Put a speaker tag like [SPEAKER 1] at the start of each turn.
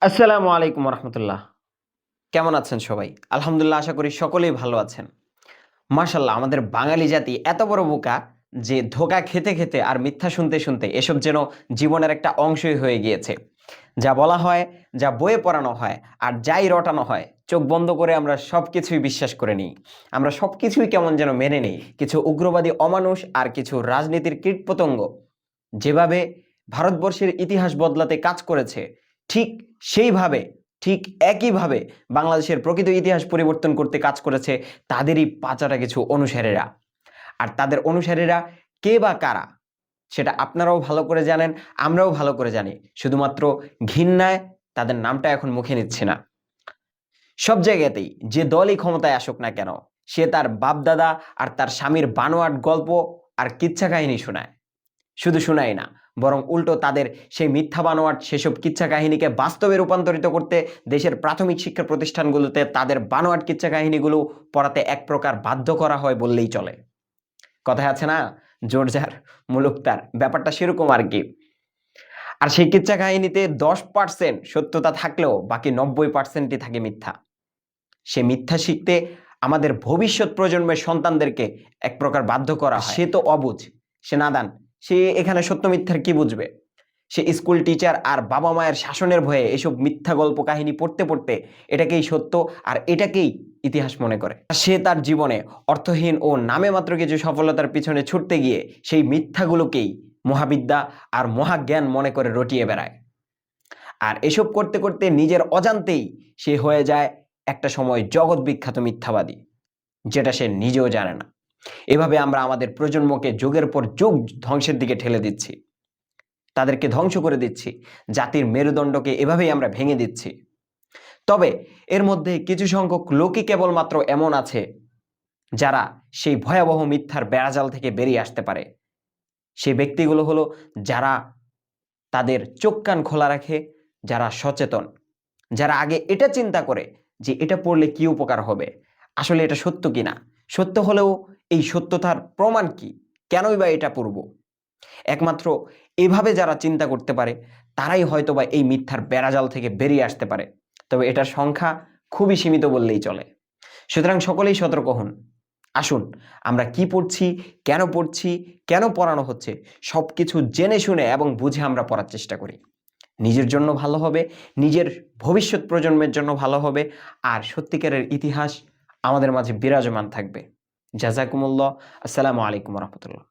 [SPEAKER 1] আসসালামু আলাইকুম রহমতুল্লাহ। কেমন আছেন সবাই? আলহামদুলিল্লাহ, আশা করি সকলেই ভালো আছেন। মাশাআল্লাহ, আমাদের বাঙালি জাতি এত বড় বোকা যে ধোঁকা খেতে, খেতে আর মিথ্যা শুনতে, শুনতে এসব যেন জীবনের একটা অংশই হয়ে গিয়েছে। যা বলা হয়, যা বইয়ে পড়ানো হয় আর যাই রটানো হয়, চোখ বন্ধ করে আমরা সবকিছুই বিশ্বাস করে নিই। আমরা সবকিছুই কেমন যেন মেনে নেই। কিছু উগ্রবাদী অমানুষ আর কিছু রাজনীতির কীটপতঙ্গ যেভাবে ভারতবর্ষের ইতিহাস বদলাতে কাজ করেছে, ঠিক সেইভাবে, ঠিক একইভাবে বাংলাদেশের প্রকৃত ইতিহাস পরিবর্তন করতে কাজ করেছে তাদেরই পাঁচাটা কিছু অনুসারীরা। আর তাদের অনুসারীরা কে বা কারা সেটা আপনারাও ভালো করে জানেন, আমরাও ভালো করে জানি। শুধুমাত্র ঘৃণায় তাদের নামটা এখন মুখে নিচ্ছে না। সব জায়গাতেই যে দলই ক্ষমতায় আসুক না কেন, সে তার বাপদাদা আর তার স্বামীর বানোয়াট গল্প আর কিচ্ছা কাহিনী শোনায়। শুধু শোনায় না, বরং উল্টো তাদের সেই মিথ্যা বানোয়াট সেসব কিচ্ছা কাহিনীকে বাস্তবে রূপান্তরিত করতে দেশের প্রাথমিক শিক্ষা প্রতিষ্ঠানগুলোতে তাদের বানোয়াট কিচ্ছা কাহিনীগুলো পড়াতে এক প্রকার বাধ্য করা হয় বললেই চলে। কথায় আছে না, জোর যার মুলুক তার, ব্যাপারটা সেরকম আর কি। আর সেই কিচ্ছা কাহিনীতে 10% সত্যতা থাকলেও বাকি 90%ই থাকে মিথ্যা। সে মিথ্যা শিখতে আমাদের ভবিষ্যৎ প্রজন্মের সন্তানদেরকে এক প্রকার বাধ্য করা হয়। সে তো অবুঝ, সে নাদান, সে এখানে সত্য মিথ্যার কি বুঝবে? সে স্কুল টিচার আর বাবা মায়ের শাসনের ভয়ে এসব মিথ্যা গল্প কাহিনী পড়তে পড়তে এটাকেই সত্য আর এটাকেই ইতিহাস মনে করে। সে তার জীবনে অর্থহীন ও নামে মাত্র কিছু সফলতার পিছনে ছুটতে গিয়ে সেই মিথ্যাগুলোকেই মহাবিদ্যা আর মহাজ্ঞান মনে করে রটিয়ে বেড়ায়। আর এসব করতে করতে নিজের অজান্তেই সে হয়ে যায় একটা সময় জগৎ বিখ্যাত মিথ্যাবাদী, যেটা সে নিজেও জানে না। এভাবে আমরা আমাদের প্রজন্মকে যুগের পর যুগ ধ্বংসের দিকে ঠেলে দিচ্ছি, তাদেরকে ধ্বংস করে দিচ্ছি, জাতির মেরুদণ্ডকে এভাবেই আমরা ভেঙে দিচ্ছি। তবে এর মধ্যে কিছু সংখ্যক লোকই কেবলমাত্র এমন আছে যারা সেই ভয়াবহ মিথ্যার বেড়াজাল থেকে বেরিয়ে আসতে পারে। সেই ব্যক্তিগুলো হলো যারা তাদের চোখ কান খোলা রাখে, যারা সচেতন, যারা আগে এটা চিন্তা করে যে এটা পড়লে কি উপকার হবে, আসলে এটা সত্য কিনা, সত্য হলেও এই সত্যতার প্রমাণ কি, কেনই বা এটা পড়ব। একমাত্র এভাবে যারা চিন্তা করতে পারে তারাই হয়তোবা এই মিথ্যার বেড়াজাল থেকে বেরিয়ে আসতে পারে। তবে এটার সংখ্যা খুবই সীমিত বললেই চলে। সুতরাং সকলেই সতর্ক হন। আসুন আমরা কি পড়ছি, কেন পড়ানো হচ্ছে সবকিছু জেনে শুনে এবং বুঝে আমরা পড়ার চেষ্টা করি। নিজের জন্য ভালো হবে, নিজের ভবিষ্যৎ প্রজন্মের জন্য ভালো হবে, আর সত্যিকারের ইতিহাস আমাদের মাঝে বিরাজমান থাকবে। জাযাকুমুল্লাহ। আসসালামু আলাইকুম রহমতুল্লাহ।